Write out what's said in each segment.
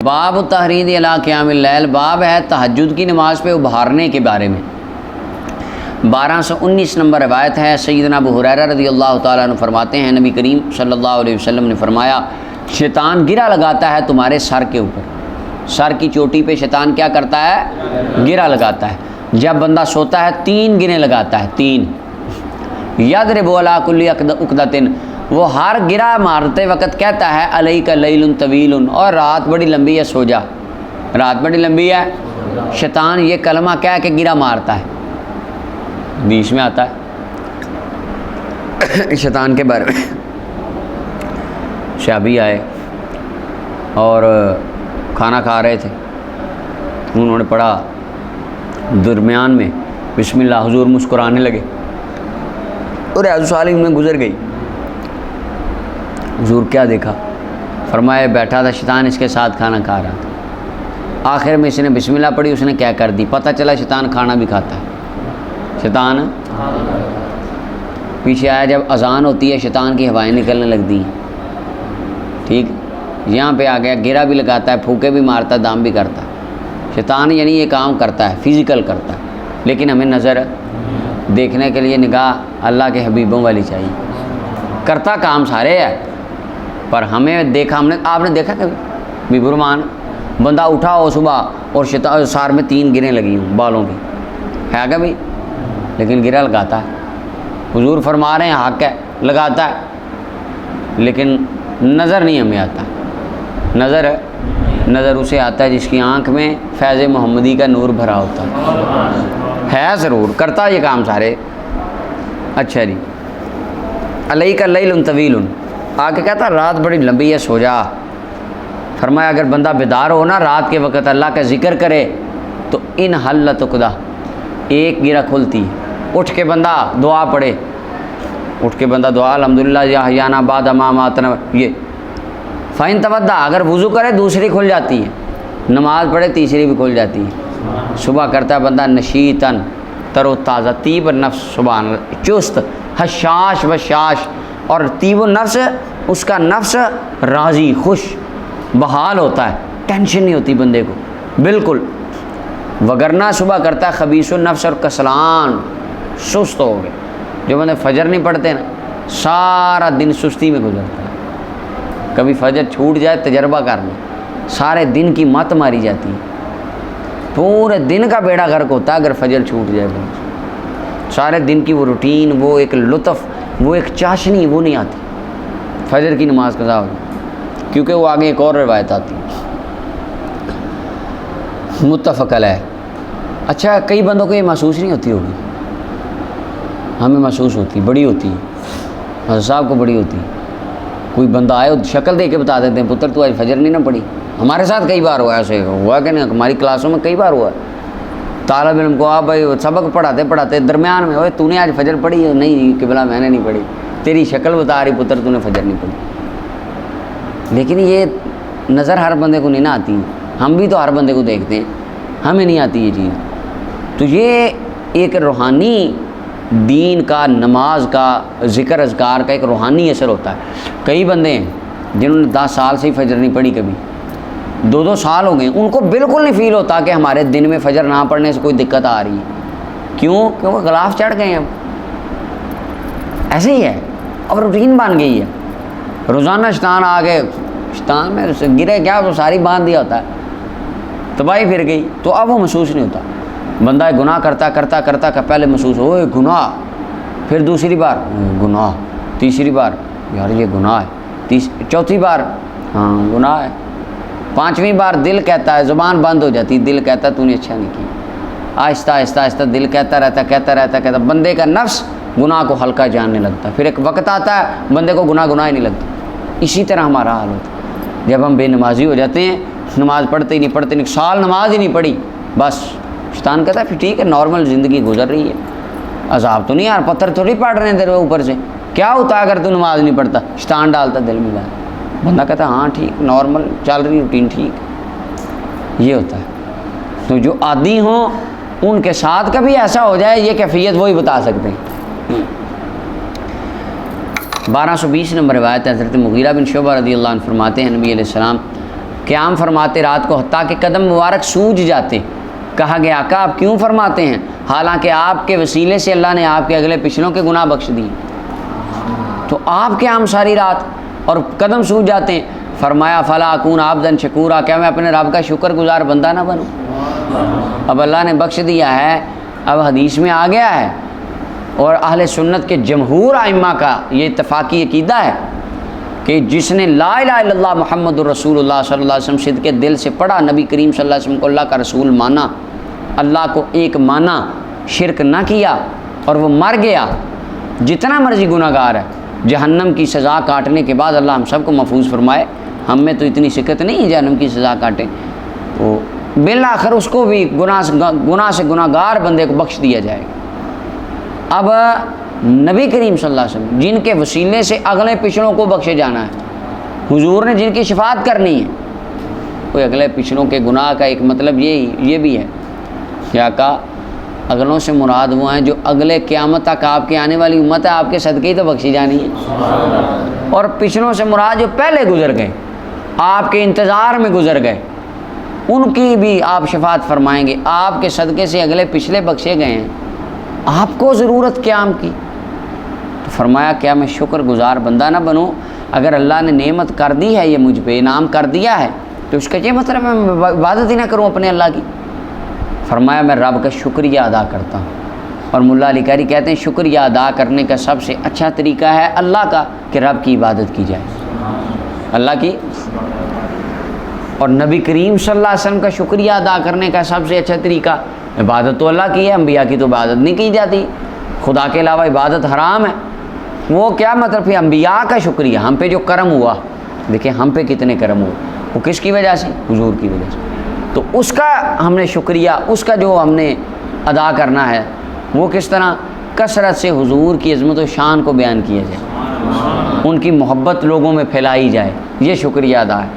باب التحرید علی قیام اللیل، باب ہے تہجد کی نماز پہ ابھارنے کے بارے میں۔ 1219 نمبر روایت ہے، سیدنا ابو ہریرہ رضی اللہ تعالیٰ عنہ فرماتے ہیں نبی کریم صلی اللہ علیہ وسلم نے فرمایا، شیطان گرہ لگاتا ہے تمہارے سر کے اوپر، سر کی چوٹی پہ شیطان کیا کرتا ہے؟ گرہ لگاتا ہے۔ جب بندہ سوتا ہے 3 گرے لگاتا ہے، 3 یضرب علی کل عقدۃ، وہ ہر گرہ مارتے وقت کہتا ہے علیک لیل طویل، اور رات بڑی لمبی ہے، سو جا، رات بڑی لمبی ہے۔ شیطان یہ کلمہ کہہ کے گرہ مارتا ہے، بیچ میں آتا ہے شیطان کے بارے میں۔ شابی آئے اور کھانا کھا رہے تھے، انہوں نے پڑھا، درمیان میں بسم اللہ، حضور مسکرانے لگے اور ریاض الصالحین میں گزر گئی۔ حضور کیا دیکھا؟ فرمایا بیٹھا تھا شیطان اس کے ساتھ کھانا کھا رہا تھا، آخر میں اس نے بسم اللہ پڑھی، اس نے کیا کر دی، پتہ چلا شیطان کھانا بھی کھاتا ہے۔ شیطان پیچھے آیا، جب اذان ہوتی ہے شیطان کی ہوائیں نکلنے لگتی ہیں، ٹھیک، یہاں پہ آ گیا، گرہ بھی لگاتا ہے، پھوکے بھی مارتا ہے، دام بھی کرتا ہے۔ شیطان یعنی یہ کام کرتا ہے، فزیکل کرتا ہے، لیکن ہمیں نظر دیکھنے کے لیے نگاہ اللہ کے حبیبوں والی چاہیے۔ کرتا کام سارے ہے، پر ہمیں دیکھا، آپ نے دیکھا کبھی بھی برمان بندہ اٹھا ہو صبح اور شیطان سار میں 3 گریں لگی ہوں بالوں کی، ہے کبھی؟ لیکن گرہ لگاتا ہے۔ حضور فرما رہے ہیں حق ہے، لگاتا ہے، لیکن نظر نہیں ہمیں آتا۔ نظر اسے آتا ہے جس کی آنکھ میں فیض محمدی کا نور بھرا ہوتا ہے ضرور، کرتا یہ کام سارے۔ اچھا جی، علیک لیل طویل، آگے کہتا رات بڑی لمبی ہے، سو جا۔ فرمایا اگر بندہ بیدار ہو نا رات کے وقت، اللہ کا ذکر کرے تو ان حلت عقدہ، ایک گرہ کھلتی، اٹھ کے بندہ دعا پڑھے، اٹھ کے بندہ دعا الحمدللہ یا احیانا بعد ما اماتنا، یہ فَإِن تَوَضَّأَ، اگر وضو کرے دوسری کھل جاتی ہے، نماز پڑھے تیسری بھی کھل جاتی ہے۔ صبح کرتا ہے بندہ نشیطن، تر و تازہ، طیب النفس، سبحان اللہ، چست، حشاش بشاش، اور طیب النفس، اس کا نفس راضی، خوش، بحال ہوتا ہے، ٹینشن نہیں ہوتی بندے کو بالکل۔ وگرنہ صبح کرتا ہے خبیث النفس اور کسلان، سست ہو گئے۔ جو بندے فجر نہیں پڑھتے نا، سارا دن سستی میں گزرتا ہے۔ کبھی فجر چھوٹ جائے تجربہ کر لیں، سارے دن کی مت ماری جاتی ہے، پورے دن کا بیڑا غرق ہوتا ہے اگر فجر چھوٹ جائے بندے، سارے دن کی وہ روٹین، وہ ایک لطف، وہ ایک چاشنی، وہ نہیں آتی۔ فجر کی نماز قضا ہو جائے، کیونکہ وہ آگے ایک اور روایت آتی ہے، متفق علیہ۔ اچھا، کئی بندوں کو یہ محسوس نہیں ہوتی ہوگی، ہمیں محسوس ہوتی، بڑی ہوتی ہے، حضرت صاحب کو بڑی ہوتی ہے۔ کوئی بندہ آئے شکل دے کے بتا دیتے ہیں پتر تو آج فجر نہیں نہ پڑھی۔ ہمارے ساتھ کئی بار ہوا، ایسے ہوا کہ نہیں، ہماری کلاسوں میں کئی بار ہوا۔ طالب علم کو آپ بھائی سبق پڑھاتے درمیان میں، اوے تو نے آج فجر پڑھی ہے؟ نہیں قبلہ میں نے نہیں پڑھی، تیری شکل بتا رہی پتر تو نے فجر نہیں پڑھی۔ لیکن یہ نظر ہر بندے کو نہیں نہ آتی، ہم بھی تو ہر بندے کو دیکھتے ہیں، ہمیں نہیں آتی یہ چیز۔ تو یہ ایک روحانی دین کا، نماز کا، ذکر اذکار کا ایک روحانی اثر ہوتا ہے۔ کئی بندے ہیں جنہوں نے 10 سال سے ہی فجر نہیں پڑھی، کبھی 2 سال ہو گئے، ان کو بالکل نہیں فیل ہوتا کہ ہمارے دن میں فجر نہ پڑھنے سے کوئی دقت آ رہی ہے۔ کیوں؟ کیونکہ غلاف چڑھ گئے ہیں اب، ایسے ہی ہے، اب روٹین بن گئی ہے۔ روزانہ شیطان آ گئے، شیطان میں گرے کیا تو ساری باندھ دیا ہوتا ہے، تباہی پھر گئی، تو اب وہ محسوس نہیں ہوتا۔ بندہ گناہ کرتا پہلے محسوس ہوئے گناہ، پھر دوسری بار گناہ، تیسری بار یار یہ گناہ ہے، چوتھی بار ہاں گناہ ہے، 5ویں بار دل کہتا ہے، زبان بند ہو جاتی، دل کہتا ہے تو نے اچھا نہیں کیا، آہستہ آہستہ دل کہتا رہتا، بندے کا نفس گناہ کو ہلکا جاننے لگتا ہے۔ پھر ایک وقت آتا ہے بندے کو گناہ ہی نہیں لگتا۔ اسی طرح ہمارا حال ہوتا ہے جب ہم بے نمازی ہو جاتے ہیں، نماز پڑھتے ہی نہیں، سال نماز ہی نہیں پڑھی، بس شیطان کہتا ہے پھر ٹھیک ہے، نارمل زندگی گزر رہی ہے، عذاب تو نہیں یار، پتھر تھوڑی پڑ رہے ہیں تیرے اوپر سے، کیا ہوتا ہے اگر تو نماز نہیں پڑھتا؟ شیطان ڈالتا دل میں بات، بندہ کہتا ہے ہاں ٹھیک، نارمل چل رہی روٹین ٹھیک، یہ ہوتا ہے۔ تو جو عادی ہوں ان کے ساتھ کبھی ایسا ہو جائے، یہ کیفیت وہی بتا سکتے ہیں۔ 1220 نمبر روایت ہے، حضرت مغیرہ بن شعبہ رضی اللہ عنہ فرماتے ہیں نبی علیہ السلام قیام فرماتے رات کو حتیٰ کہ قدم مبارک سوج جاتے. کہا گیا آقا آپ کیوں فرماتے ہیں حالانکہ آپ کے وسیلے سے اللہ نے آپ کے اگلے پچھلوں کے گناہ بخش دیے, تو آپ قیام ساری رات اور قدم سوج جاتے ہیں. فرمایا فلا اکون عبدا شکورا, کیا میں اپنے رب کا شکر گزار بندہ نہ بنوں؟ اب اللہ نے بخش دیا ہے, اب حدیث میں آ گیا ہے, اور اہل سنت کے جمہور ائمہ کا یہ اتفاقی عقیدہ ہے کہ جس نے لا الہ الا اللہ محمد الرسول اللہ صلی اللہ علیہ وسلم صدق کے دل سے پڑھا, نبی کریم صلی اللہ علیہ وسلم کو اللہ کا رسول مانا, اللہ کو ایک مانا, شرک نہ کیا, اور وہ مر گیا, جتنا مرضی گناہ گار ہے, جہنم کی سزا کاٹنے کے بعد اللہ ہم سب کو محفوظ فرمائے, ہم میں تو اتنی شکت نہیں ہے جہنم کی سزا کاٹیں, تو بالآخر اس کو بھی گناہ سے گناہ گار بندے کو بخش دیا جائے گا. اب نبی کریم صلی اللہ علیہ وسلم جن کے وسیلے سے اگلے پچھلوں کو بخشے جانا ہے, حضور نے جن کی شفاعت کرنی ہے, کوئی اگلے پچھلوں کے گناہ کا ایک مطلب یہ بھی ہے کہ آقا اگلوں سے مراد وہ ہیں جو اگلے قیامت تک آپ کے آنے والی امت ہے, آپ کے صدقے ہی تو بخشی جانی ہے, اور پچھلوں سے مراد جو پہلے گزر گئے, آپ کے انتظار میں گزر گئے, ان کی بھی آپ شفاعت فرمائیں گے. آپ کے صدقے سے اگلے پچھلے بخشے گئے ہیں, آپ کو ضرورت قیام کی, تو فرمایا کیا میں شکر گزار بندہ نہ بنوں؟ اگر اللہ نے نعمت کر دی ہے, یہ مجھ پہ انعام کر دیا ہے, تو اس کا یہ مطلب ہے میں عبادت ہی نہ کروں اپنے اللہ کی؟ فرمایا میں رب کا شکریہ ادا کرتا ہوں. اور ملا علی قاری کہتے ہیں شکریہ ادا کرنے کا سب سے اچھا طریقہ ہے اللہ کا کہ رب کی عبادت کی جائے, اللہ کی. اور نبی کریم صلی اللہ علیہ وسلم کا شکریہ ادا کرنے کا سب سے اچھا طریقہ, عبادت تو اللہ کی ہے, انبیاء کی تو عبادت نہیں کی جاتی, خدا کے علاوہ عبادت حرام ہے. وہ کیا مطلب ہے انبیاء کا شکریہ, ہم پہ جو کرم ہوا, دیکھیں ہم پہ کتنے کرم ہوئے, وہ کس کی وجہ سے؟ حضور کی وجہ سے. تو اس کا ہم نے شکریہ, اس کا جو ہم نے ادا کرنا ہے وہ کس طرح؟ کثرت سے حضور کی عظمت و شان کو بیان کیا جائے, ان کی محبت لوگوں میں پھیلائی جائے, یہ شکریہ ادا ہے.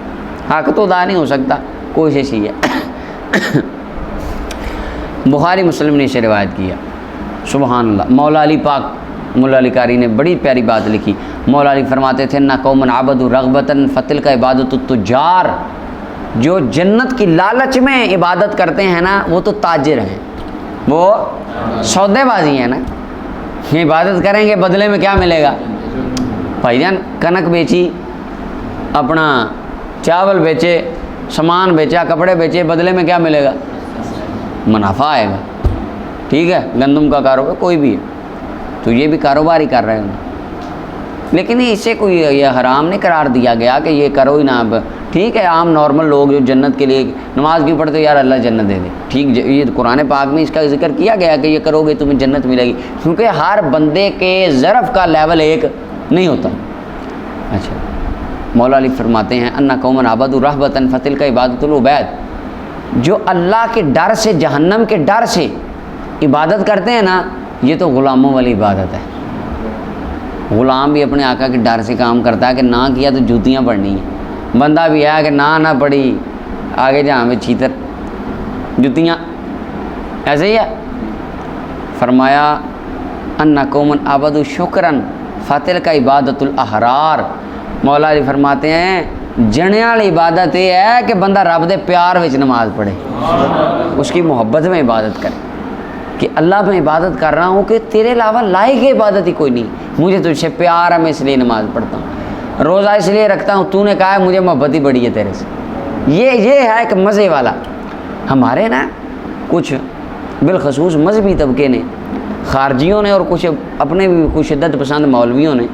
حق تو ادا نہیں ہو سکتا, کوشش ہی ہے. بخاری مسلم نے اسے روایت کیا. سبحان اللہ. مولا علی پاک مولا علی قاری نے بڑی پیاری بات لکھی. مولا علی فرماتے تھے نہ قومن عبدوا رغبتاً فتلک عبادت التجار, جو جنت کی لالچ میں عبادت کرتے ہیں نا وہ تو تاجر ہیں, وہ سودے بازی ہیں نا. یہ عبادت کریں گے بدلے میں کیا ملے گا؟ بھائی جان کنک بیچی, اپنا چاول بیچے, سامان بیچا, کپڑے بیچے, بدلے میں کیا ملے گا؟ منافع آئے گا. ٹھیک ہے, گندم کا کاروبار کوئی بھی ہے تو یہ بھی کاروبار ہی کر رہے ہیں, لیکن اس سے کوئی یہ حرام نہیں قرار دیا گیا کہ یہ کرو ہی نہ. اب ٹھیک ہے, عام نارمل لوگ جو جنت کے لیے نماز کیوں پڑھتے یار اللہ جنت دے دے, ٹھیک, یہ قرآن پاک میں اس کا ذکر کیا گیا کہ یہ کرو گے تمہیں جنت ملے گی, کیونکہ ہر بندے کے ظرف کا لیول ایک نہیں ہوتا. اچھا, مولا علی فرماتے ہیں انا قومن عبدوا رہبتاً فتلک عبادت العبید, جو اللہ کے ڈر سے, جہنم کے ڈر سے عبادت کرتے ہیں نا, یہ تو غلاموں والی عبادت ہے. غلام بھی اپنے آقا کے ڈر سے کام کرتا ہے کہ نہ کیا تو جوتیاں پڑنی ہیں, بندہ بھی ہے کہ نہ پڑی آگے جہاں میں چھیتر جوتیاں, ایسے ہی ہے. فرمایا انا قومن عبدوا شکرا فتلک عبادت الاحرار. مولا علی فرماتے ہیں جنے والی عبادت یہ ہے کہ بندہ رب دے پیار وچ نماز پڑھے, اس کی محبت میں عبادت کرے کہ اللہ میں عبادت کر رہا ہوں کہ تیرے علاوہ لائق عبادت ہی کوئی نہیں, مجھے تجھ سے پیار ہے میں اس لیے نماز پڑھتا ہوں, روزہ اس لیے رکھتا ہوں تو نے کہا ہے مجھے محبت ہی بڑی ہے تیرے سے. یہ ہے ایک مزے والا. ہمارے نا کچھ بالخصوص مذہبی طبقے نے, خارجیوں نے اور کچھ اپنے بھی کچھ شدت پسند مولویوں نے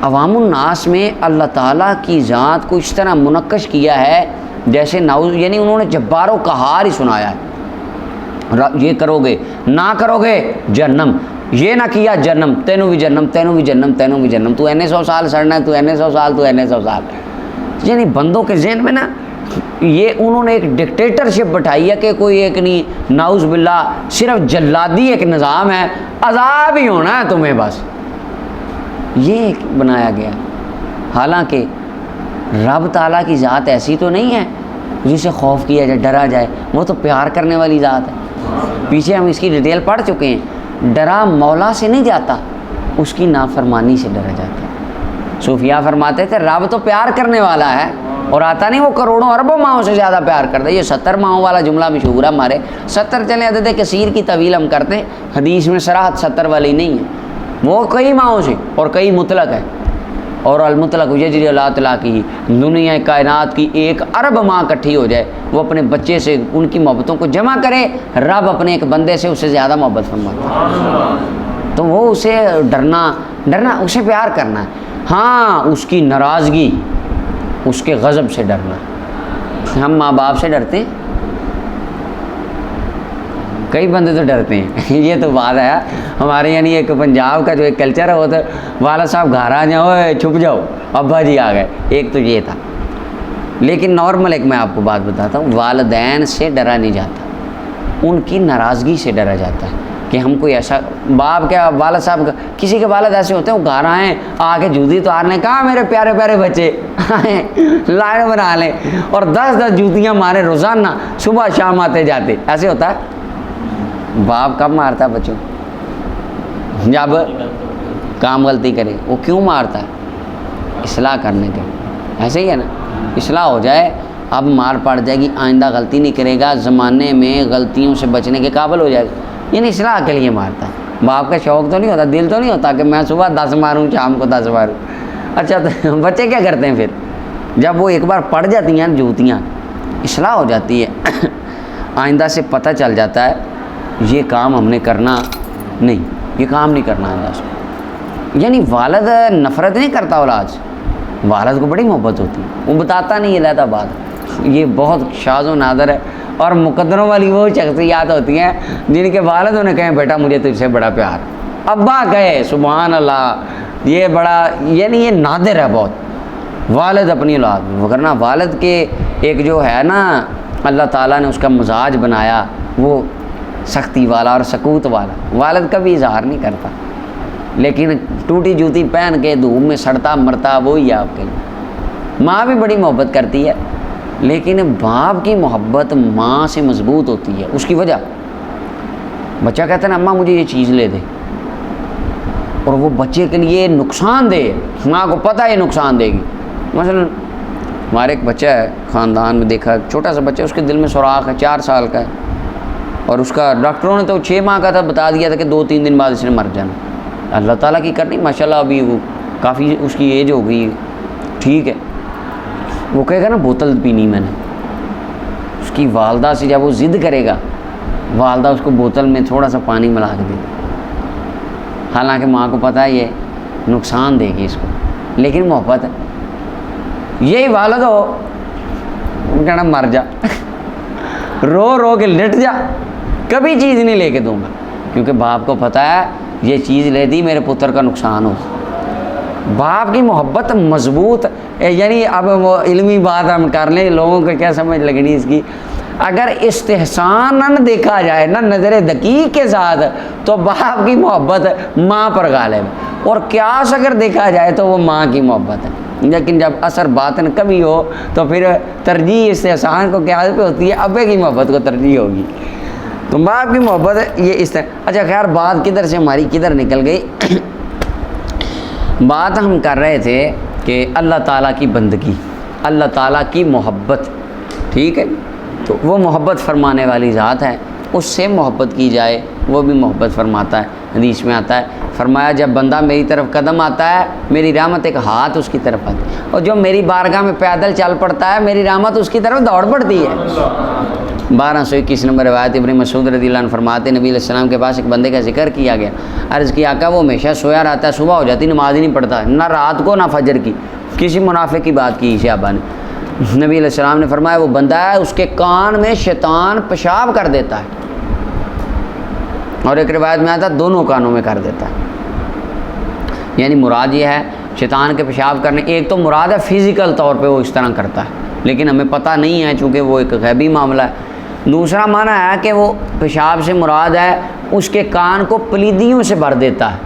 عوام الناس میں اللہ تعالیٰ کی ذات کو اس طرح منقش کیا ہے جیسے ناؤز, یعنی انہوں نے جبار و قہار ہی سنایا ہے. یہ کرو گے, نہ کرو گے جہنم, یہ نہ کیا جہنم, تینوں بھی جہنم, تینوں بھی جہنم, تینوں بھی جہنم, تو اینے 100 سال سڑنا ہے, تو اینے 100 سال, تو اینے 100 سال. یعنی بندوں کے ذہن میں نا یہ انہوں نے ایک ڈکٹیٹرشپ بٹھائی ہے کہ کوئی ایک نہیں, ناؤز باللہ صرف جلادی ایک نظام ہے, عذاب ہی ہونا ہے تمہیں بس, یہ ایک بنایا گیا. حالانکہ رب تعالیٰ کی ذات ایسی تو نہیں ہے جسے خوف کیا جائے, ڈرا جائے, وہ تو پیار کرنے والی ذات ہے. پیچھے ہم اس کی ڈیٹیل پڑھ چکے ہیں. ڈرا مولا سے نہیں جاتا, اس کی نافرمانی سے ڈرا جاتا ہے. صوفیاء فرماتے تھے رب تو پیار کرنے والا ہے, اور آتا نہیں وہ کروڑوں اربوں ماؤں سے زیادہ پیار کرتا ہے. یہ 70 ماؤں والا جملہ مشہور ہے ہمارے. 70 چلے عدد کثیر کی طویل ہم کرتے ہیں, حدیث میں صراحت 70 والی نہیں ہے, وہ کئی ماؤں سے اور کئی مطلق ہے. اور المطلق یجری اللہ تعالیٰ کی دنیا کائنات کی 1 ارب ماں اکٹھی ہو جائے, وہ اپنے بچے سے ان کی محبتوں کو جمع کرے, رب اپنے ایک بندے سے اسے زیادہ محبت فرماتا ہے. تو وہ اسے ڈرنا اسے پیار کرنا ہے. ہاں اس کی ناراضگی, اس کے غضب سے ڈرنا. ہم ماں باپ سے ڈرتے ہیں, کئی بندے تو ڈرتے ہیں. یہ تو بات ہے ہمارے, یعنی ایک پنجاب کا جو ایک کلچر ہے وہ تو والد صاحب گھر آ جاؤ چھپ جاؤ ابا جی آ گئے, ایک تو یہ تھا. لیکن نارمل ایک میں آپ کو بات بتاتا ہوں, والدین سے ڈرا نہیں جاتا, ان کی ناراضگی سے ڈرا جاتا ہے کہ ہم کوئی ایسا باپ کیا والد صاحب کا, کسی کے والد ایسے ہوتے ہیں وہ گھر آئیں آ کے جوتی اتارنے, کہا میرے پیارے پیارے بچے آئیں لائن بنا لیں اور 10 جوتیاں مارے روزانہ, صبح شام آتے جاتے. ایسے ہوتا ہے. باپ کب مارتا ہے بچوں؟ جب کام غلطی کرے. وہ کیوں مارتا ہے؟ اصلاح کرنے کے. ایسے ہی ہے نا, اصلاح ہو جائے, اب مار پڑ جائے گی, آئندہ غلطی نہیں کرے گا, زمانے میں غلطیوں سے بچنے کے قابل ہو جائے گا. یعنی اصلاح کے لیے مارتا ہے. باپ کا شوق تو نہیں ہوتا, دل تو نہیں ہوتا کہ میں صبح 10 ماروں شام کو 10 ماروں. اچھا تو بچے کیا کرتے ہیں پھر؟ جب وہ ایک بار پڑ جاتی ہیں جوتیاں, اصلاح ہو جاتی ہے, آئندہ سے پتہ چل جاتا ہے یہ کام ہم نے کرنا نہیں, یہ کام نہیں کرنا آئندہ سے. یعنی والد نفرت نہیں کرتا اولاد سے, والد کو بڑی محبت ہوتی ہے. وہ بتاتا نہیں علیحدہ بات, یہ بہت شاذ و نادر ہے. اور مقدروں والی وہ شخصیات ہوتی ہیں جن کے والد انہیں کہیں بیٹا مجھے تجھ سے بڑا پیار, ابا کہے سبحان اللہ, یہ بڑا یعنی یہ نادر ہے بہت, والد اپنی اولاد میں. وگرنہ والد کے ایک جو ہے نا اللہ تعالیٰ نے اس کا مزاج بنایا, وہ سختی والا اور سکوت والا. والد کبھی اظہار نہیں کرتا, لیکن ٹوٹی جوتی پہن کے دھوپ میں سڑتا مرتا وہی ہے آپ کے لیے. ماں بھی بڑی محبت کرتی ہے, لیکن باپ کی محبت ماں سے مضبوط ہوتی ہے. اس کی وجہ, بچہ کہتا ہے نا اماں مجھے یہ چیز لے دے, اور وہ بچے کے لیے نقصان دہ, ماں کو پتہ ہے یہ نقصان دے گی. مثلا ہمارے ایک بچہ ہے خاندان میں, دیکھا چھوٹا سا بچہ, اس کے دل میں سوراخ ہے, 4 سال کا ہے, اور اس کا ڈاکٹروں نے تو 6 ماہ کا تھا, بتا دیا تھا کہ 2-3 دن بعد اس نے مر جانا. اللہ تعالیٰ کی کرنی ماشاء اللہ, ابھی وہ کافی اس کی ایج ہو گئی, ٹھیک ہے. وہ کہے گا نا بوتل پینی میں نے, اس کی والدہ سے جب وہ ضد کرے گا, والدہ اس کو بوتل میں تھوڑا سا پانی ملا کے دے دے, حالانکہ ماں کو پتہ ہے یہ نقصان دے گی اس کو, لیکن محبت ہے. یہی والد ہو کہنا مر جا, رو رو کے لٹ جا, کبھی چیز نہیں لے کے دوں گا, کیونکہ باپ کو پتہ ہے یہ چیز لے دی میرے پتر کا نقصان ہو. باپ کی محبت مضبوط, یعنی اب وہ علمی بات ہم کر لیں, لوگوں کو کیا سمجھ لگنی اس کی. اگر استحسان نہ دیکھا جائے نہ نظر دقیق کے ساتھ, تو باپ کی محبت ماں پر غالب, اور قیاس اگر دیکھا جائے تو وہ ماں کی محبت ہے. لیکن جب اثر باطن کمی ہو تو پھر ترجیح استحسان کو قیاس پہ ہوتی ہے, ابے کی محبت کو ترجیح ہوگی. تو باپ کی محبت یہ اس طرح. اچھا خیر, بات کدھر سے ہماری کدھر نکل گئی. بات ہم کر رہے تھے کہ اللہ تعالیٰ کی بندگی, اللہ تعالیٰ کی محبت, ٹھیک ہے. تو وہ محبت فرمانے والی ذات ہے, اس سے محبت کی جائے, وہ بھی محبت فرماتا ہے. حدیث میں آتا ہے, فرمایا جب بندہ میری طرف قدم آتا ہے میری رحمت ایک ہاتھ اس کی طرف آتی ہے, اور جو میری بارگاہ میں پیدل چل پڑتا ہے میری رحمت اس کی طرف دوڑ پڑتی ہے. 1221 نمبر روایت ابن مسعود رضی اللہ عنہ فرماتے نبی علیہ السلام کے پاس ایک بندے کا ذکر کیا گیا. عرض کیا آقا وہ ہمیشہ سویا رہتا ہے, صبح ہو جاتی نماز ہی نہیں پڑھتا, نہ رات کو نہ فجر کی. کسی منافق کی بات کی صحابہ نے. نبی علیہ السلام نے فرمایا وہ بندہ ہے اس کے کان میں شیطان پیشاب کر دیتا ہے, اور ایک روایت میں آتا ہے دونوں کانوں میں کر دیتا ہے. یعنی مراد یہ ہے شیطان کے پیشاب کرنے, ایک تو مراد ہے فزیکل طور پہ وہ اس طرح کرتا ہے, لیکن ہمیں پتہ نہیں ہے چونکہ وہ ایک غیبی معاملہ ہے. دوسرا معنی ہے کہ وہ پیشاب سے مراد ہے اس کے کان کو پلیدیوں سے بھر دیتا ہے,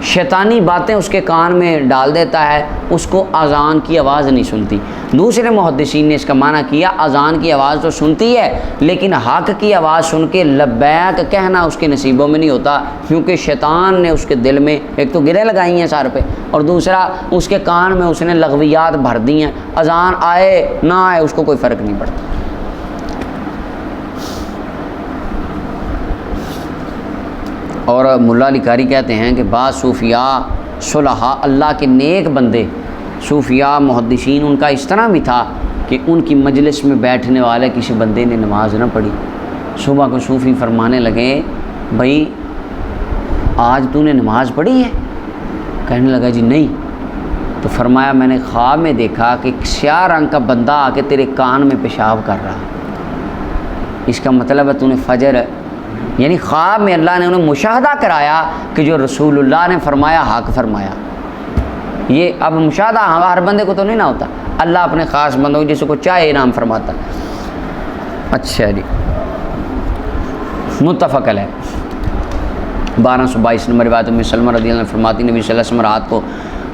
شیطانی باتیں اس کے کان میں ڈال دیتا ہے، اس کو اذان کی آواز نہیں سنتی۔ دوسرے محدثین نے اس کا معنی کیا اذان کی آواز تو سنتی ہے لیکن حق کی آواز سن کے لبیک کہنا اس کے نصیبوں میں نہیں ہوتا، کیونکہ شیطان نے اس کے دل میں ایک تو گرے لگائی ہیں سر پہ، اور دوسرا اس کے کان میں اس نے لغویات بھر دی ہیں، اذان آئے نہ آئے اس کو کوئی فرق نہیں پڑتا۔ اور ملا علی قاری کہتے ہیں کہ بعض صوفیاء صلحاء اللہ کے نیک بندے صوفیاء محدثین ان کا اس طرح بھی تھا کہ ان کی مجلس میں بیٹھنے والے کسی بندے نے نماز نہ پڑھی، صبح کو صوفی فرمانے لگے بھائی آج تو نے نماز پڑھی ہے؟ کہنے لگا جی نہیں۔ تو فرمایا میں نے خواب میں دیکھا کہ ایک سیاہ رنگ کا بندہ آ کے تیرے کان میں پیشاب کر رہا، اس کا مطلب ہے تو نے فجر، یعنی خواب میں اللہ نے انہیں مشاہدہ کرایا کہ جو رسول اللہ نے فرمایا حق فرمایا۔ یہ اب مشاہدہ ہر بندے کو تو نہیں نہ ہوتا، اللہ اپنے خاص بندوں جس کو چاہے انعام فرماتا۔ اچھا جی، متفق علیہ 1222 نمبر روایت میں سلمہ رضی اللہ عنہ فرماتی نبی صلی اللہ علیہ وسلم رات کو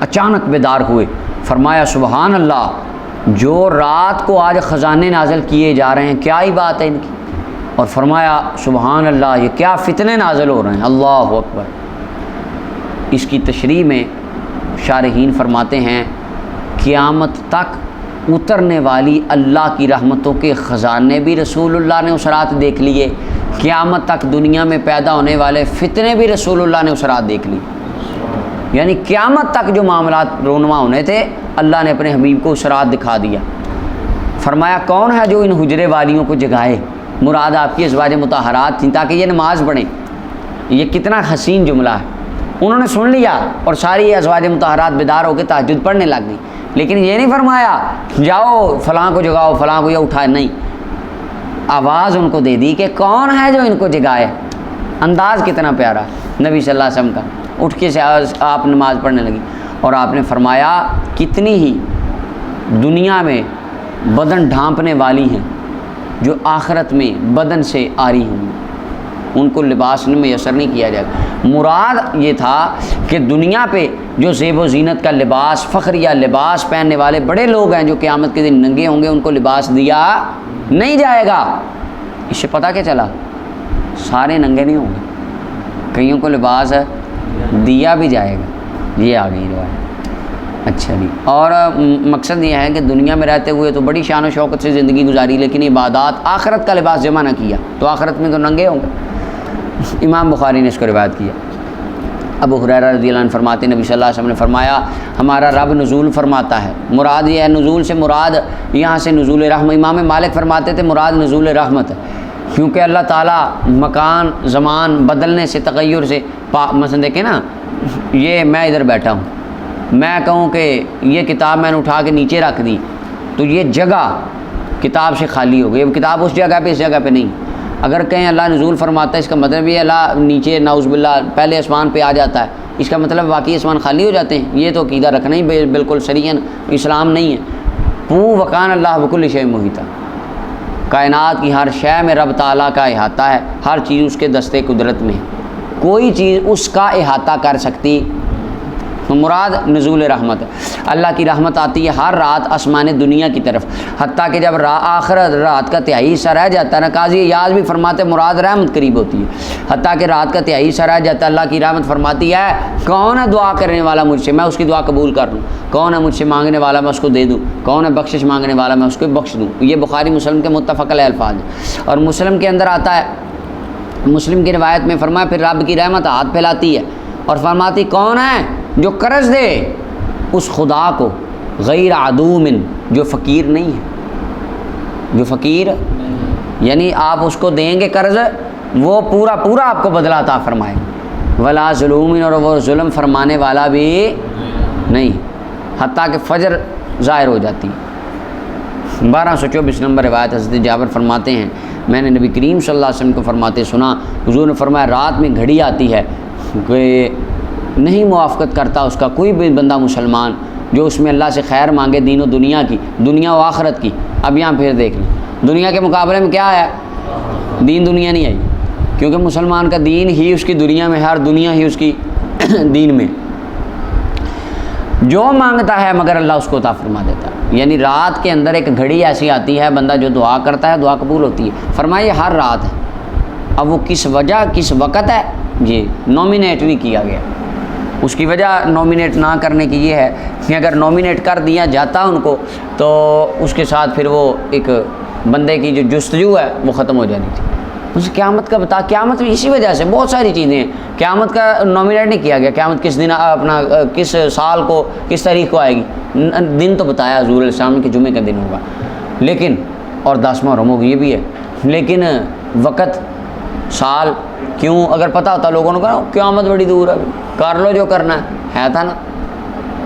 اچانک بیدار ہوئے، فرمایا سبحان اللہ، جو رات کو آج خزانے نازل کیے جا رہے ہیں کیا ہی بات ہے ان کی، اور فرمایا سبحان اللہ یہ کیا فتنے نازل ہو رہے ہیں، اللہ اکبر۔ اس کی تشریح میں شارحین فرماتے ہیں قیامت تک اترنے والی اللہ کی رحمتوں کے خزانے بھی رسول اللہ نے اس رات دیکھ لیے، قیامت تک دنیا میں پیدا ہونے والے فتنے بھی رسول اللہ نے اس رات دیکھ لیے، یعنی قیامت تک جو معاملات رونما ہونے تھے اللہ نے اپنے حبیب کو اس رات دکھا دیا۔ فرمایا کون ہے جو ان حجرے والیوں کو جگائے، مراد آپ کی ازواج مطہرات تھیں تاکہ یہ نماز پڑھیں۔ یہ کتنا حسین جملہ ہے، انہوں نے سن لیا اور ساری ازواج مطہرات بیدار ہو کے تہجد پڑھنے لگ گئی، لیکن یہ نہیں فرمایا جاؤ فلاں کو جگاؤ فلاں کو یا اٹھائے، نہیں، آواز ان کو دے دی کہ کون ہے جو ان کو جگائے۔ انداز کتنا پیارا نبی صلی اللہ علیہ وسلم کا، اٹھ کے سے آپ نماز پڑھنے لگی، اور آپ نے فرمایا کتنی ہی دنیا میں بدن ڈھانپنے والی ہیں جو آخرت میں بدن سے آری ہوں، ان کو لباس میں میسر نہیں کیا جائے گا۔ مراد یہ تھا کہ دنیا پہ جو زیب و زینت کا لباس، فخریہ لباس پہننے والے بڑے لوگ ہیں جو قیامت کے دن ننگے ہوں گے، ان کو لباس دیا نہیں جائے گا۔ اس سے پتہ کیا چلا سارے ننگے نہیں ہوں گے، کئیوں کو لباس دیا بھی جائے گا۔ یہ آ گئی روایت۔ اچھا جی، اور مقصد یہ ہے کہ دنیا میں رہتے ہوئے تو بڑی شان و شوکت سے زندگی گزاری، لیکن عبادات آخرت کا لباس جمع نہ کیا تو آخرت میں تو ننگے ہوں گے۔ امام بخاری نے اس کو روایت کیا۔ ابو ہریرہ رضی اللہ عنہ فرماتے نبی صلی اللہ علیہ وسلم نے فرمایا ہمارا رب نزول فرماتا ہے، مراد یہ ہے نزول سے مراد یہاں سے نزول رحمت، امام مالک فرماتے تھے مراد نزول رحمت ہے، کیونکہ اللہ تعالیٰ مکان زمان بدلنے سے تغیر سے مثلا دیکھیں نا، یہ میں ادھر بیٹھا ہوں، میں کہوں کہ یہ کتاب میں نے اٹھا کے نیچے رکھ دی تو یہ جگہ کتاب سے خالی ہو گئی، اب کتاب اس جگہ پہ اس جگہ پہ نہیں۔ اگر کہیں اللہ نزول فرماتا ہے اس کا مطلب یہ اللہ نیچے نعوذ باللہ پہلے آسمان پہ آ جاتا ہے، اس کا مطلب باقی آسمان خالی ہو جاتے ہیں، یہ تو عقیدہ رکھنا ہی بالکل صحیح اسلام نہیں ہے۔ وکان اللہ بکل شیء محیطا، کائنات کی ہر شے میں رب تعالیٰ کا احاطہ ہے، ہر چیز اس کے دستے قدرت میں، کوئی چیز اس کا احاطہ کر سکتی، مراد نزول رحمت ہے۔ اللہ کی رحمت آتی ہے ہر رات آسمان دنیا کی طرف، حتیٰ کہ جب آخر رات کا تہائی حصہ رہ جاتا ہے نا، قاضی یاز بھی فرماتے مراد رحمت قریب ہوتی ہے، حتیٰ کہ رات کا تہائی حصہ رہ جاتا ہے، اللہ کی رحمت فرماتی ہے کون ہے دعا کرنے والا مجھ سے، میں اس کی دعا قبول کر لوں، کون ہے مجھ سے مانگنے والا میں اس کو دے دوں، کون ہے بخشش مانگنے والا میں اس کو بخش دوں۔ یہ بخاری مسلم کے متفق علیہ الفاظ ہیں، اور مسلم کے اندر آتا ہے، مسلم کی روایت میں فرمایا پھر رب کی رحمت ہاتھ پھیلاتی ہے اور فرماتی کون ہے جو قرض دے اس خدا کو غیر عدوم، جو فقیر نہیں ہے، جو فقیر یعنی آپ اس کو دیں گے قرض وہ پورا پورا آپ کو بدلہ عطا فرمائے، ولا ظلوم، اور وہ ظلم فرمانے والا بھی نہیں، حتیٰ کہ فجر ظاہر ہو جاتی۔ 1224 نمبر روایت حضرت جابر فرماتے ہیں میں نے نبی کریم صلی اللہ علیہ وسلم کو فرماتے سنا، حضور نے فرمایا رات میں گھڑی آتی ہے کہ نہیں موافقت کرتا اس کا کوئی بھی بندہ مسلمان جو اس میں اللہ سے خیر مانگے دین و دنیا کی، دنیا و آخرت کی۔ اب یہاں پھر دیکھ لیں دنیا کے مقابلے میں کیا ہے، دین دنیا نہیں آئی، کیونکہ مسلمان کا دین ہی اس کی دنیا میں ہے اور دنیا ہی اس کی دین میں جو مانگتا ہے مگر اللہ اس کو عطا فرما دیتا ہے. یعنی رات کے اندر ایک گھڑی ایسی آتی ہے بندہ جو دعا کرتا ہے دعا قبول ہوتی ہے. فرمایا ہر رات ہے. اب وہ کس وجہ کس وقت ہے یہ نومینیٹ نہیں کیا گیا. اس کی وجہ نومینیٹ نہ کرنے کی یہ ہے کہ اگر نومینیٹ کر دیا جاتا ان کو تو اس کے ساتھ پھر وہ ایک بندے کی جو جستجو ہے وہ ختم ہو جانی تھی. اس قیامت کا بتا قیامت بھی اسی وجہ سے بہت ساری چیزیں ہیں. قیامت کا نومینیٹ نہیں کیا گیا. قیامت کس دن اپنا کس سال کو کس تاریخ کو آئے گی. دن تو بتایا حضور علیہ السلام کے جمعے کا دن ہوگا لیکن اور 10 محرم ہوگی یہ بھی ہے لیکن وقت سال کیوں اگر پتہ ہوتا لوگوں نے کہا قیامت بڑی دور ہے کر لو جو کرنا ہے تھا نا.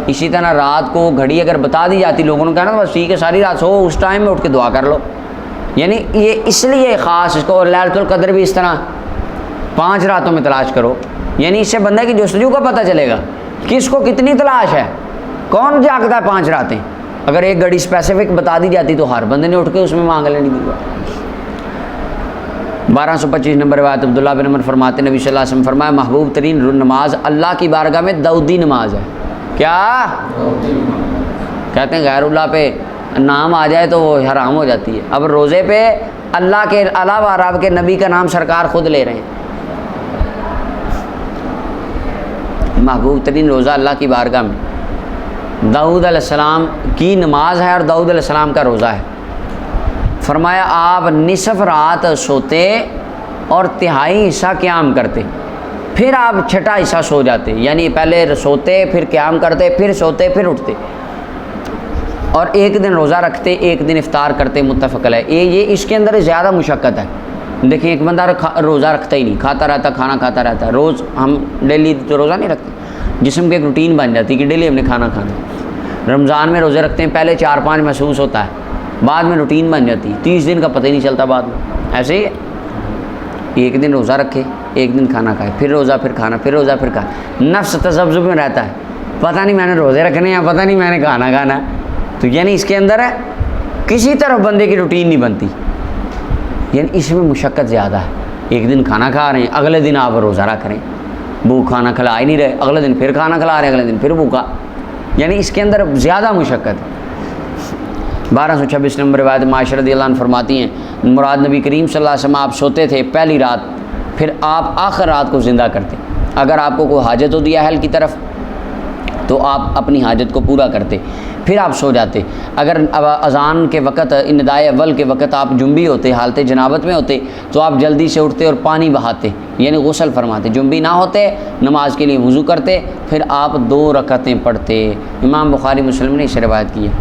اسی طرح رات کو گھڑی اگر بتا دی جاتی لوگوں نے کہا نا بس ٹھیک ہے ساری رات سو اس ٹائم میں اٹھ کے دعا کر لو. یعنی یہ اس لیے خاص اس کو. اور لیلۃ القدر بھی اس طرح 5 راتوں میں تلاش کرو. یعنی اس سے بندے کی جستجو کا پتہ چلے گا کس کو کتنی تلاش ہے کون جاگتا ہے 5 راتیں. اگر ایک گھڑی اسپیسیفک بتا دی جاتی تو ہر بندے نے اٹھ کے اس میں مانگ لینی دی. 1225 نمبر روایت عبداللہ بن عمر فرماتے نبی صلی اللہ علیہ وسلم فرمایا محبوب ترین نماز اللہ کی بارگاہ میں داؤدی نماز ہے. کیا کہتے ہیں غیر اللہ پہ نام آ جائے تو وہ حرام ہو جاتی ہے. اب روزے پہ اللہ کے علاوہ رب کے نبی کا نام سرکار خود لے رہے ہیں. محبوب ترین روزہ اللہ کی بارگاہ میں داؤد علیہ السلام کی نماز ہے اور داؤد علیہ السلام کا روزہ ہے. فرمایا آپ نصف رات سوتے اور تہائی حصہ قیام کرتے پھر آپ چھٹا حصہ سو جاتے. یعنی پہلے سوتے پھر قیام کرتے پھر سوتے پھر اٹھتے اور ایک دن روزہ رکھتے ایک دن افطار کرتے. متفق علیہ. یہ اس کے اندر زیادہ مشقت ہے. دیکھیں ایک بندہ روزہ رکھتا ہی نہیں کھاتا رہتا کھانا کھاتا رہتا ہے. روز ہم ڈیلی تو روزہ نہیں رکھتے. جسم کی ایک روٹین بن جاتی کہ ڈیلی ہم نے کھانا کھانا. رمضان میں روزے رکھتے ہیں پہلے 4-5 محسوس ہوتا ہے بعد میں روٹین بن جاتی ہے 30 دن کا پتہ ہی نہیں چلتا بعد میں. ایسے ہی ہے ایک دن روزہ رکھے ایک دن کھانا کھائے پھر روزہ پھر کھانا پھر روزہ پھر کھانا. نفس تذبذب میں رہتا ہے پتہ نہیں میں نے روزے رکھنے ہیں پتہ نہیں میں نے کھانا کھانا. تو یعنی اس کے اندر ہے کسی طرح بندے کی روٹین نہیں بنتی. یعنی اس میں مشقت زیادہ ہے. ایک دن کھانا کھا رہے ہیں اگلے دن آپ روزہ رکھ رہے ہیں بھوک کھانا کھلا ہی نہیں رہے اگلے دن پھر کھانا کھلا رہے ہیں اگلے دن پھر بھوکا. یعنی اس کے اندر زیادہ مشقت ہے. 1226 نمبر روایت معاشرہ رضی اللہ عنہ فرماتی ہیں مراد نبی کریم صلی اللہ علیہ وسلم آپ سوتے تھے پہلی رات پھر آپ آخر رات کو زندہ کرتے. اگر آپ کو کوئی حاجت ہوتی ہے اہل کی طرف تو آپ اپنی حاجت کو پورا کرتے پھر آپ سو جاتے. اگر اذان کے وقت ندائے اول کے وقت آپ جنبی ہوتے حالت جنابت میں ہوتے تو آپ جلدی سے اٹھتے اور پانی بہاتے یعنی غسل فرماتے. جنبی نہ ہوتے نماز کے لیے وضو کرتے پھر آپ 2 رکعتیں پڑھتے. امام بخاری مسلم نے اسے روایت کی ہے.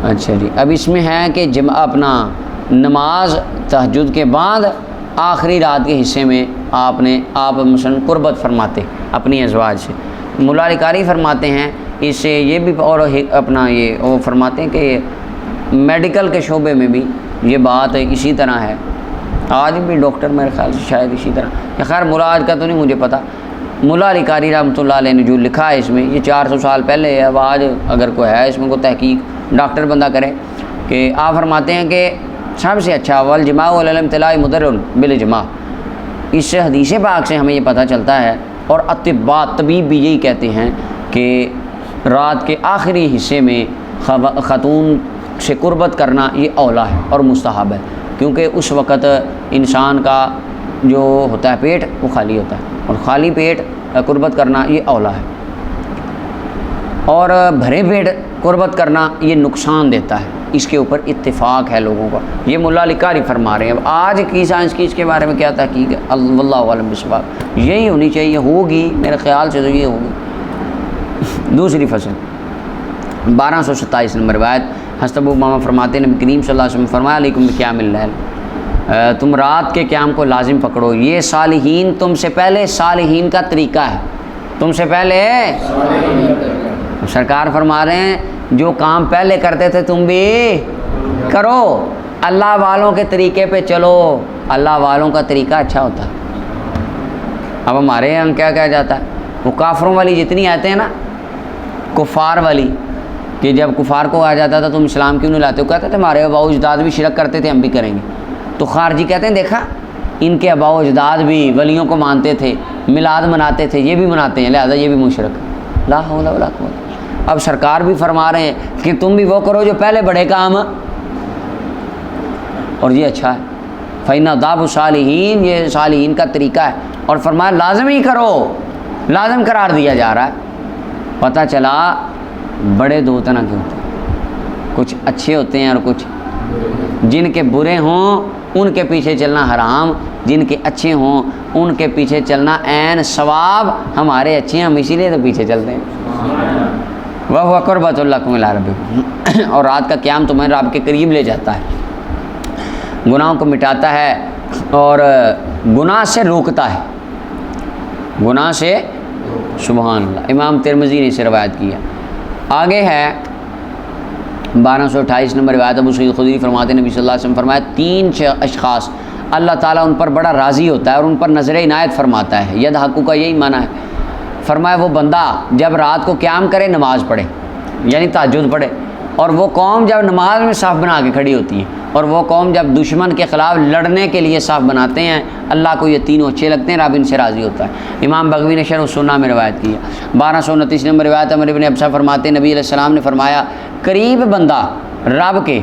اچھا جی اب اس میں ہے کہ اپنا نماز تہجد کے بعد آخری رات کے حصے میں آپ مثلا قربت فرماتے اپنی ازواج سے. مولا علی قاری فرماتے ہیں اس سے یہ بھی اور اپنا یہ وہ فرماتے ہیں کہ میڈیکل کے شعبے میں بھی یہ بات اسی طرح ہے. آج بھی ڈاکٹر میرے خیال سے شاید اسی طرح خیر مراد کا تو نہیں مجھے پتہ. مولا علی قاری رحمۃ اللہ علیہ نے جو لکھا ہے اس میں یہ 400 سال پہلے ہے. اب آج اگر کوئی ہے اس میں کوئی تحقیق ڈاکٹر بندہ کرے کہ آپ فرماتے ہیں کہ سب سے اچھا والجماع والامتلاء مضر بالاجماع. اس حدیث پاک سے ہمیں یہ پتہ چلتا ہے اور اطباء طبیب بھی یہی کہتے ہیں کہ رات کے آخری حصے میں خاتون سے قربت کرنا یہ اولا ہے اور مستحب ہے کیونکہ اس وقت انسان کا جو ہوتا ہے پیٹ وہ خالی ہوتا ہے اور خالی پیٹ قربت کرنا یہ اولا ہے. اور بھرے پیٹ قربت کرنا یہ نقصان دیتا ہے. اس کے اوپر اتفاق ہے لوگوں کا. یہ مولا علی قاری فرما رہے ہیں. اب آج کی سائنس کی اس کے بارے میں کیا تحقیق ہے واللہ عالم بالصواب. یہی ہونی چاہیے ہوگی میرے خیال سے تو یہ ہوگی. دوسری فصل 1227 نمبر روایت حضرت ابو امامہ فرماتے ہیں نبی کریم صلی اللہ علیہ وسلم فرمایا علیکم بقیام اللیل تم رات کے قیام کو لازم پکڑو. یہ صالحین تم سے پہلے صالحین کا طریقہ ہے. تم سے پہلے سرکار فرما رہے ہیں جو کام پہلے کرتے تھے تم بھی کرو. اللہ والوں کے طریقے پہ چلو. اللہ والوں کا طریقہ اچھا ہوتا ہے. اب ہمارے یہاں کیا کہا جاتا ہے وہ کافروں والی جتنی آتے ہیں نا کفار والی کہ جب کفار کو آ جاتا تھا تم اسلام کیوں نہیں لاتے ہو کہتے تھے ہمارے اباؤ اجداد بھی شرک کرتے تھے ہم بھی کریں گے. تو خارجی کہتے ہیں دیکھا ان کے آباء و اجداد بھی ولیوں کو مانتے تھے، میلاد مناتے تھے، یہ بھی مناتے ہیں، لہذا یہ بھی مشرک۔ لا حول ولا قوت۔ اب سرکار بھی فرما رہے ہیں کہ تم بھی وہ کرو جو پہلے بڑے کام، اور یہ اچھا ہے۔ فَإِنَّ دَابُ الصَّالِحِينَ، یہ صالحین کا طریقہ ہے، اور فرمایا لازم ہی کرو، لازم قرار دیا جا رہا ہے۔ پتہ چلا بڑے دو طرح کے ہوتے ہیں، کچھ اچھے ہوتے ہیں اور کچھ جن کے برے ہوں ان کے پیچھے چلنا حرام، جن کے اچھے ہوں ان کے پیچھے چلنا عین ثواب۔ ہمارے اچھے ہیں، ہم اسی لیے تو پیچھے چلتے ہیں۔ وَهُوَ قُرْبَةٌ لَكُمْ إِلَىٰ رَبِّكُمْ، اور رات کا قیام تمہیں رب کے قریب لے جاتا ہے، گناہوں کو مٹاتا ہے اور گناہ سے روکتا ہے، گناہ سے، سبحان اللہ۔ امام ترمذی نے اسے روایت کیا۔ آگے ہے 1228 نمبر روایت، ابو سعید خدری فرماتے ہیں نبی صلی اللہ علیہ وسلم فرمایا 3 اشخاص اللہ تعالیٰ ان پر بڑا راضی ہوتا ہے اور ان پر نظر عنایت فرماتا ہے۔ ید حقو کا یہی معنی ہے۔ فرمایا وہ بندہ جب رات کو قیام کرے، نماز پڑھے یعنی تہجد پڑھے، اور وہ قوم جب نماز میں صف بنا کے کھڑی ہوتی ہے، اور وہ قوم جب دشمن کے خلاف لڑنے کے لیے صف بناتے ہیں، اللہ کو یہ تینوں اچھے لگتے ہیں، رب ان سے راضی ہوتا ہے۔ امام بغوی نے شرح السنہ میں روایت کی ہے۔ 1229 نمبر روایت عمر بن ابسہ فرماتے ہیں نبی علیہ السلام نے فرمایا قریب بندہ رب کے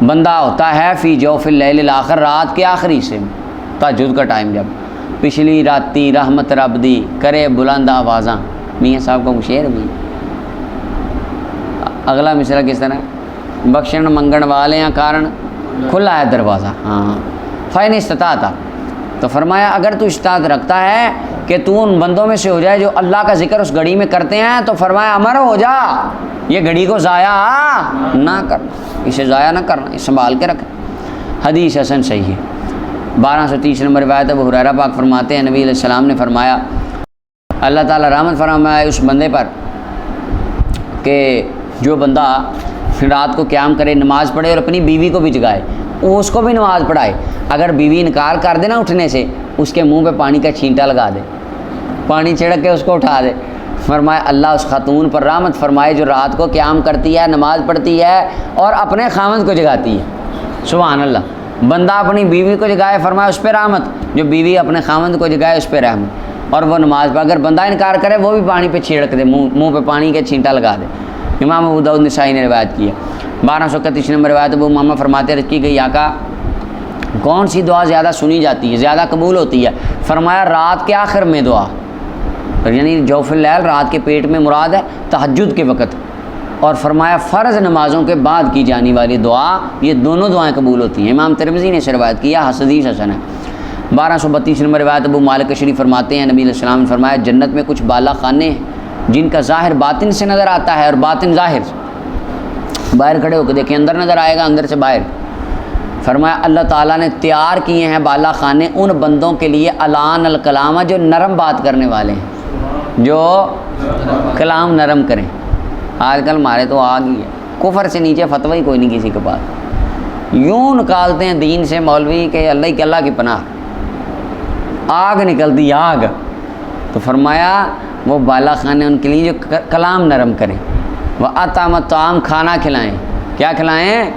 بندہ ہوتا ہے فی جوف اللیل الاخر، رات کے آخری حصے میں، تہجد کا ٹائم، جب پچھلی راتی رحمت رب دی کرے بلند آوازاں۔ میاں صاحب کا شعر بھی۔ اگلا مصرع کس طرح؟ بخشن منگن والے ہیں کارن کھلا ہے دروازہ۔ ہاں فَإِنِ اسْتَطَعْتَ، تو فرمایا اگر تو استطاعت رکھتا ہے کہ تو ان بندوں میں سے ہو جائے جو اللہ کا ذکر اس گھڑی میں کرتے ہیں، تو فرمایا امر ہو جا، یہ گھڑی کو ضائع نہ کرنا، اسے ضائع نہ کرنا، اسے سنبھال کے رکھنا۔ حدیث حسن صحیح ہے۔ 1230 نمبر روایت ابو ہریرہ پاک فرماتے ہیں نبی علیہ السلام نے فرمایا اللہ تعالیٰ رحمت فرمائے اس بندے پر کہ جو بندہ رات کو قیام کرے، نماز پڑھے اور اپنی بیوی کو بھی جگائے، وہ اس کو بھی نماز پڑھائے۔ اگر بیوی انکار کر دے نا اٹھنے سے، اس کے منہ پہ پانی کا چھینٹا لگا دے، پانی چھڑک کے اس کو اٹھا دے۔ فرمایا اللہ اس خاتون پر رحمت فرمائے جو رات کو قیام کرتی ہے، نماز پڑھتی ہے اور اپنے خاوند کو جگاتی ہے۔ سبحان اللہ۔ بندہ اپنی بیوی کو جگائے، فرمایا اس پہ رحمت، جو بیوی اپنے خاوند کو جگائے اس پہ رحمت، اور وہ نماز پڑھ۔ اگر بندہ انکار کرے وہ بھی پانی پہ چھڑک دے، منہ پہ پانی کا چھینٹا لگا دے۔ امام ابو داؤد نسائی نے روایت کی ہے۔ 1231 نمبر روایت ابو امامہ فرماتے رضی گئی آقا کون سی دعا زیادہ سنی جاتی ہے، زیادہ قبول ہوتی ہے؟ فرمایا رات کے آخر میں دعا، یعنی جوف اللیل، رات کے پیٹ میں مراد ہے تہجد کے وقت، اور فرمایا فرض نمازوں کے بعد کی جانے والی دعا، یہ دونوں دعائیں قبول ہوتی ہیں۔ امام ترمذی نے اسے روایت کیا، حدیث حسن ہے۔ 1232 نمبر روایت ابو مالک شریف فرماتے ہیں نبی علیہ السلام نے فرمایا جنت میں کچھ بالا خانے ہیں جن کا ظاہر باطن سے نظر آتا ہے اور باطن ظاہر سے۔ باہر کھڑے ہو کے دیکھیں، اندر نظر آئے گا، اندر سے باہر۔ فرمایا اللہ تعالیٰ نے تیار کیے ہیں بالا خانے ان بندوں کے لیے الان الکلامہ، جو نرم بات کرنے والے ہیں، جو کلام نرم کریں۔ آج کل ہمارے تو آگ ہی ہے، کفر سے نیچے فتوی کوئی نہیں کسی کے پاس، یوں نکالتے ہیں دین سے مولوی کہ اللہ کی پناہ، آگ نکلتی آگ۔ تو فرمایا وہ بالا خانے ان کے لیے جو کلام نرم کریں، وہ اطعمت طعام، کھانا کھلائیں، کیا کھلائیں؟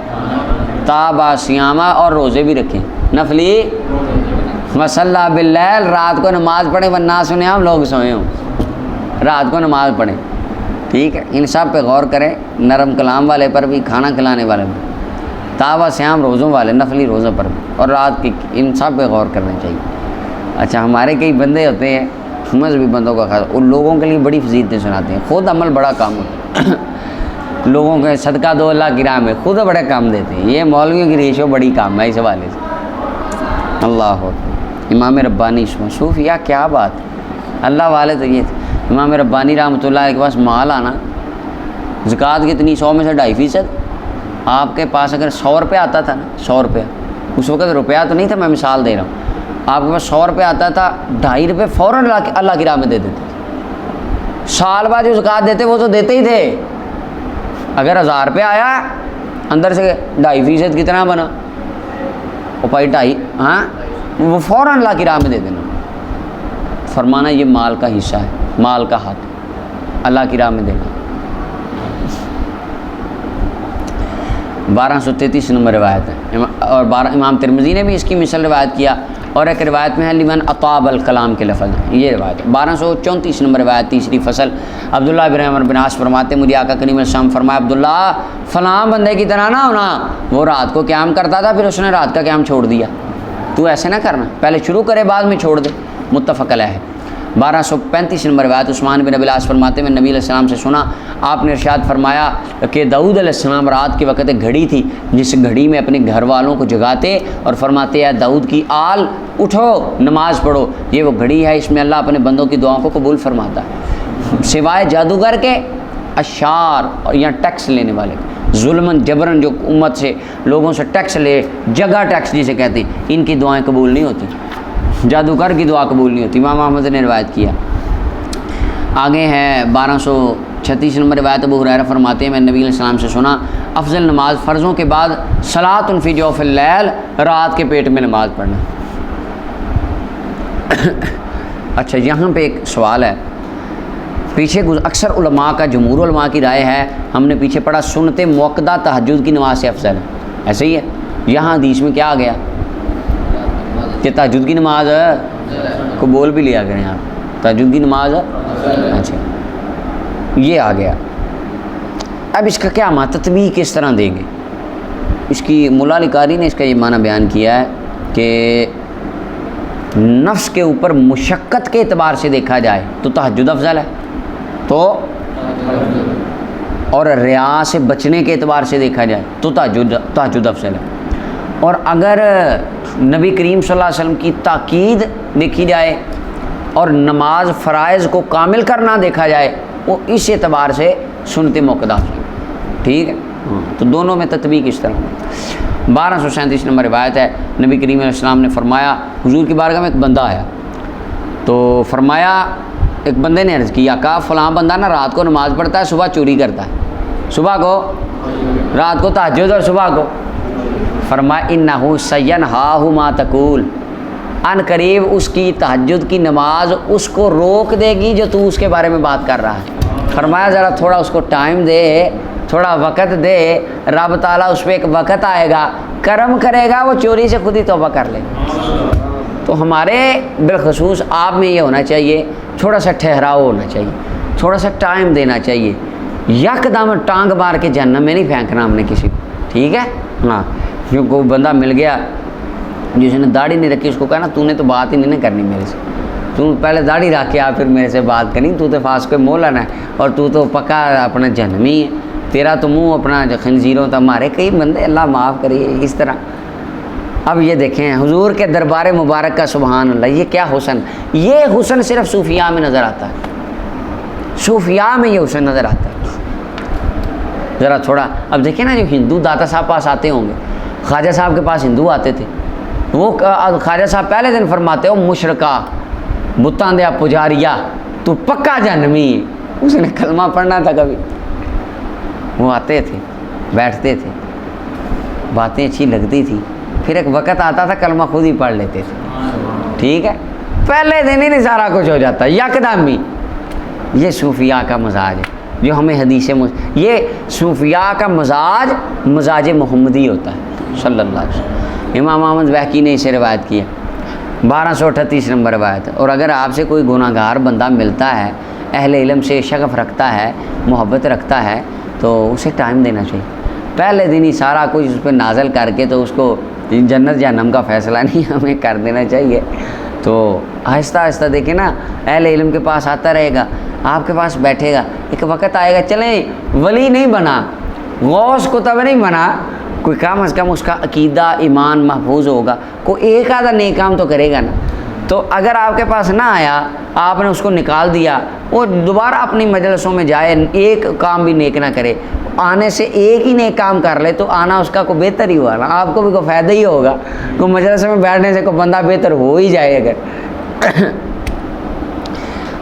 تابا سیامہ، اور روزے بھی رکھیں نفلی، وصلی باللیل، رات کو نماز پڑھیں، والناس نیام، لوگ سوئے ہوں، رات کو نماز پڑھیں۔ ٹھیک ہے، ان سب پہ غور کریں، نرم کلام والے پر بھی، کھانا کھلانے والے بھی، تابا سیام روزوں والے، نفلی روزوں پر بھی، اور رات کی، ان سب پہ غور کرنا چاہیے۔ اچھا ہمارے کئی بندے ہوتے ہیں مذہبی بندوں کا خاص، ان لوگوں کے لیے بڑی فضیلتیں سناتے ہیں، خود عمل بڑا کام ہوتا ہے، لوگوں کے صدقہ دو اللہ کی راہ میں، خود بڑے کام دیتے ہیں۔ یہ مولویوں کی ریشو بڑی کام ہے اس حوالے سے۔ اللہ اکبر۔ امام ربانی صوفیہ، کیا بات ہے، اللہ والے تو یہ تھے۔ امام ربانی رحمۃ اللہ علیہ کے پاس مال آنا، زکوٰۃ کتنی، 100 میں سے 2.5%۔ آپ کے پاس اگر 100 روپے آتا تھا نا، 100 روپیہ، اس وقت روپیہ تو نہیں تھا، میں مثال دے رہا ہوں، آپ کے پاس 100 روپے آتا تھا، 2.5 روپے فوراً اللہ کی راہ میں دے دیتے تھے۔ سال بعد جو زکوٰۃ دیتے وہ تو دیتے ہی تھے۔ اگر 1000 روپے آیا، اندر سے 2.5% کتنا بنا، وہ پائی 2.5، ہاں وہ فوراً اللہ کی راہ میں دے دینا۔ فرمانا یہ مال کا حصہ ہے، مال کا حق اللہ کی راہ میں دینا۔ 1233 نمبر روایت ہے، اور امام ترمذی نے بھی اس کی مثل روایت کیا، اور ایک روایت میں ہے لمن اطاب الکلام کے لفظ، یہ روایت 1234 نمبر روایت، تیسری فصل۔ عبداللہ بن عمر بن عاص فرماتے مجھے آقا کریم علیہ السلام فرمایا عبداللہ فلاں بندے کی طرح نہ ہونا، وہ رات کو قیام کرتا تھا پھر اس نے رات کا قیام چھوڑ دیا، تو ایسے نہ کرنا، پہلے شروع کرے بعد میں چھوڑ دے، متفق علیہ ہے۔ 1235 نمبر روایت عثمان بن ابی العاص فرماتے میں نبی علیہ السلام سے سنا، آپ نے ارشاد فرمایا کہ داؤد علیہ السلام رات کے وقت ایک گھڑی تھی جس گھڑی میں اپنے گھر والوں کو جگاتے اور فرماتے اے داؤد کی آل اٹھو نماز پڑھو، یہ وہ گھڑی ہے اس میں اللہ اپنے بندوں کی دعاؤں کو قبول فرماتا ہے، سوائے جادوگر کے، اشعار یا ٹیکس لینے والے، ظلمن جبرن جو امت سے لوگوں سے ٹیکس لے، جگہ ٹیکس جسے کہتے ہیں، ان کی دعائیں قبول نہیں ہوتی، جادوگر کی دعا قبول نہیں ہوتی، امام احمد نے روایت کیا۔ آگے ہے 1236 نمبر روایت، ابو ہریرہ فرماتے ہیں میں نبی علیہ السلام سے سنا افضل نماز فرضوں کے بعد صلاۃ فی جوف اللیل، رات کے پیٹ میں نماز پڑھنا۔ اچھا یہاں پہ ایک سوال ہے، پیچھے اکثر علماء کا، جمہور علماء کی رائے ہے، ہم نے پیچھے پڑھا سنت موقدہ تہجد کی نماز سے افضل ہے، ایسے ہی ہے، یہاں حدیث میں کیا آ گیا کہ تہجد کی نماز کو بول بھی لیا کریں آپ، تہجد کی نماز، اچھا یہ آ گیا۔ اب اس کا کیا معنی، تطبیق کس طرح دیں گے؟ اس کی مولا علی قاری نے اس کا یہ معنی بیان کیا ہے کہ نفس کے اوپر مشقت کے اعتبار سے دیکھا جائے تو تہجد افضل ہے، تو اور ریا سے بچنے کے اعتبار سے دیکھا جائے تو تہجد افضل ہے، اور اگر نبی کریم صلی اللہ علیہ وسلم کی تاکید دیکھی جائے اور نماز فرائض کو کامل کرنا دیکھا جائے وہ اس اعتبار سے سنت موقدہ، ٹھیک ہے، تو دونوں میں تطبیق اس طرح۔ 1237 نمبر روایت ہے نبی کریم علیہ السلام نے فرمایا، حضور کی بارگاہ میں ایک بندہ آیا تو فرمایا، ایک بندے نے عرض کیا کہا فلاں بندہ نا رات کو نماز پڑھتا ہے صبح چوری کرتا ہے، صبح کو، رات کو تہجد اور صبح کو، فرمایا انہ سینہاہ ما تقول، ان قریب اس کی تہجد کی نماز اس کو روک دے گی جو تو اس کے بارے میں بات کر رہا ہے، فرمایا ذرا تھوڑا اس کو ٹائم دے، تھوڑا وقت دے، رب تعالیٰ اس پہ ایک وقت آئے گا، کرم کرے گا، وہ چوری سے خود ہی توبہ کر لے۔ تو ہمارے بالخصوص آپ میں یہ ہونا چاہیے، تھوڑا سا ٹھہراؤ ہونا چاہیے، تھوڑا سا ٹائم دینا چاہیے، یکدم ٹانگ مار کے جہنم میں نہیں پھینکنا ہم نے کسی کو، ٹھیک ہے، ہاں، جو کوئی بندہ مل گیا جس نے داڑھی نہیں رکھی، اس کو کہنا تو نے تو بات ہی نہیں کرنی میرے سے، تو پہلے داڑھی رکھ کے آ پھر میرے سے بات کرنی، تو فاس کو مولا ہے اور تو پکا اپنا جہنمی ہے، تیرا تو منہ اپنا خنزیروں تھا، ہمارے کئی بندے اللہ معاف کریے اس طرح۔ اب یہ دیکھیں حضور کے دربار مبارک کا سبحان اللہ، یہ کیا حسن، یہ حسن صرف صوفیاء میں نظر آتا ہے، صوفیاء میں یہ حسن نظر آتا ہے۔ ذرا تھوڑا اب دیکھیں نا، جو ہندو داتا صاحب پاس آتے ہوں گے، خواجہ صاحب کے پاس ہندو آتے تھے، وہ خواجہ صاحب پہلے دن فرماتے ہو مشرکہ بتاں دیا پجاریا تو پکا جہنمی ہے، اس نے کلمہ پڑھنا تھا کبھی، وہ آتے تھے بیٹھتے تھے، باتیں اچھی لگتی تھی، پھر ایک وقت آتا تھا کلمہ خود ہی پڑھ لیتے تھے، ٹھیک ہے، پہلے دن ہی نہیں سارا کچھ ہو جاتا یکدم ہی۔ یہ صوفیاء کا مزاج ہے جو ہمیں حدیث یہ صوفیاء کا مزاج مزاج محمدی ہوتا ہے صلی اللہ علیہ وسلم۔ امام احمد بہقی نے اسے روایت کیا، 1238 نمبر روایت ہے۔ اور اگر آپ سے کوئی گناہ گار بندہ ملتا ہے، اہل علم سے شغف رکھتا ہے، محبت رکھتا ہے، تو اسے ٹائم دینا چاہیے، پہلے دن ہی سارا کچھ اس پہ نازل کر کے تو اس کو جنت جہنم کا فیصلہ نہیں ہمیں کر دینا چاہیے۔ تو آہستہ آہستہ دیکھیں نا، اہل علم کے پاس آتا رہے گا، آپ کے پاس بیٹھے گا، ایک وقت آئے گا، چلیں ولی نہیں بنا، غوث قطب نہیں بنا، کوئی کم از کم اس کا عقیدہ ایمان محفوظ ہوگا، کوئی ایک آدھا نیک کام تو کرے گا نا۔ تو اگر آپ کے پاس نہ آیا، آپ نے اس کو نکال دیا، وہ دوبارہ اپنی مجلسوں میں جائے، ایک کام بھی نیک نہ کرے، آنے سے ایک ہی نیک کام کر لے تو آنا اس کا کوئی بہتر ہی ہوا نا، آپ کو بھی کوئی فائدہ ہی ہوگا، کوئی مجلس میں بیٹھنے سے کوئی بندہ بہتر ہو ہی جائے اگر۔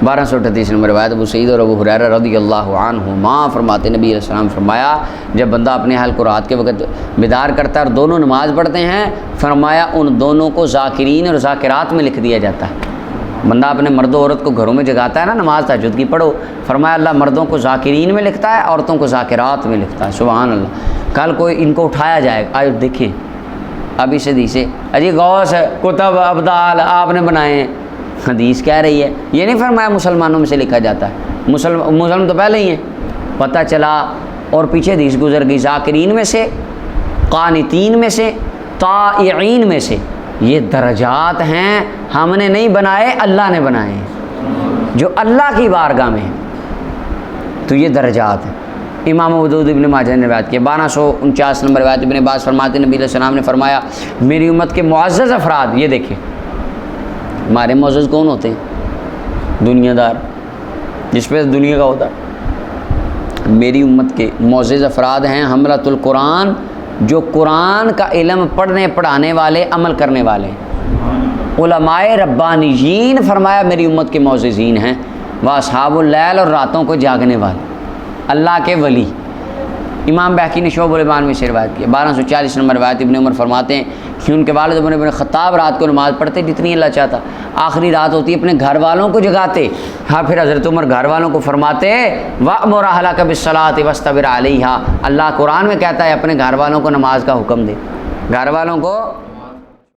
1238 نمبر روایت ابو سعید اور ابو ہریرہ رضی اللہ عنہما فرماتے نبی علیہ السلام فرمایا، جب بندہ اپنے اہل کو رات کے وقت بیدار کرتا ہے اور دونوں نماز پڑھتے ہیں، فرمایا ان دونوں کو ذاکرین اور ذاکرات میں لکھ دیا جاتا ہے۔ بندہ اپنے مرد و عورت کو گھروں میں جگاتا ہے نا، نماز تہجد کی پڑھو، فرمایا اللہ مردوں کو ذاکرین میں لکھتا ہے، عورتوں کو ذاکرات میں لکھتا ہے، سبحان اللہ۔ کل کوئی ان کو اٹھایا جائے گا، آج دیکھیں اس حدیث اجی غوث کتب ابدال آپ نے بنائے ہیں، حدیث کہہ رہی ہے، یہ نہیں فرمایا مسلمانوں میں سے لکھا جاتا ہے، مسلم تو پہلے ہی ہیں، پتہ چلا اور پیچھے حدیث گزر گئی ذاکرین میں سے، قانتین میں سے، طائعین میں سے، یہ درجات ہیں، ہم نے نہیں بنائے، اللہ نے بنائے ہیں، جو اللہ کی بارگاہ میں ہیں، تو یہ درجات ہیں۔ امام ابو داؤد ابن ماجہ نے روایت کی 1249 نمبر روایت، ابن عباس فرماتے ہیں نبی علیہ السلام نے فرمایا میری امت کے معزز افراد، یہ دیکھیں ہمارے معزز کون ہوتے ہیں؟ دنیا دار، جس پہ دنیا کا ہوتا ہے۔ میری امت کے معزز افراد ہیں حملۃ القرآن، جو قرآن کا علم پڑھنے پڑھانے والے، عمل کرنے والے، علماء ربانیین فرمایا میری امت کے معززین ہیں، واصحاب اللیل، اور راتوں کو جاگنے والے، اللہ کے ولی۔ امام بہقی نے شعب الایمان میں سے روایت کی 1240 نمبر روایت، ابن عمر فرماتے ہیں کہ ان کے والد عمر بن خطاب رات کو نماز پڑھتے جتنی اللہ چاہتا، آخری رات ہوتی اپنے گھر والوں کو جگاتے، ہاں پھر حضرت عمر گھر والوں کو فرماتے وَأْمُرْ أَهْلَكَ بِالصَّلَاةِ وَاسْتَبِرْ عَلَيْهَا، اللہ قرآن میں کہتا ہے اپنے گھر والوں کو نماز کا حکم دے، گھر والوں کو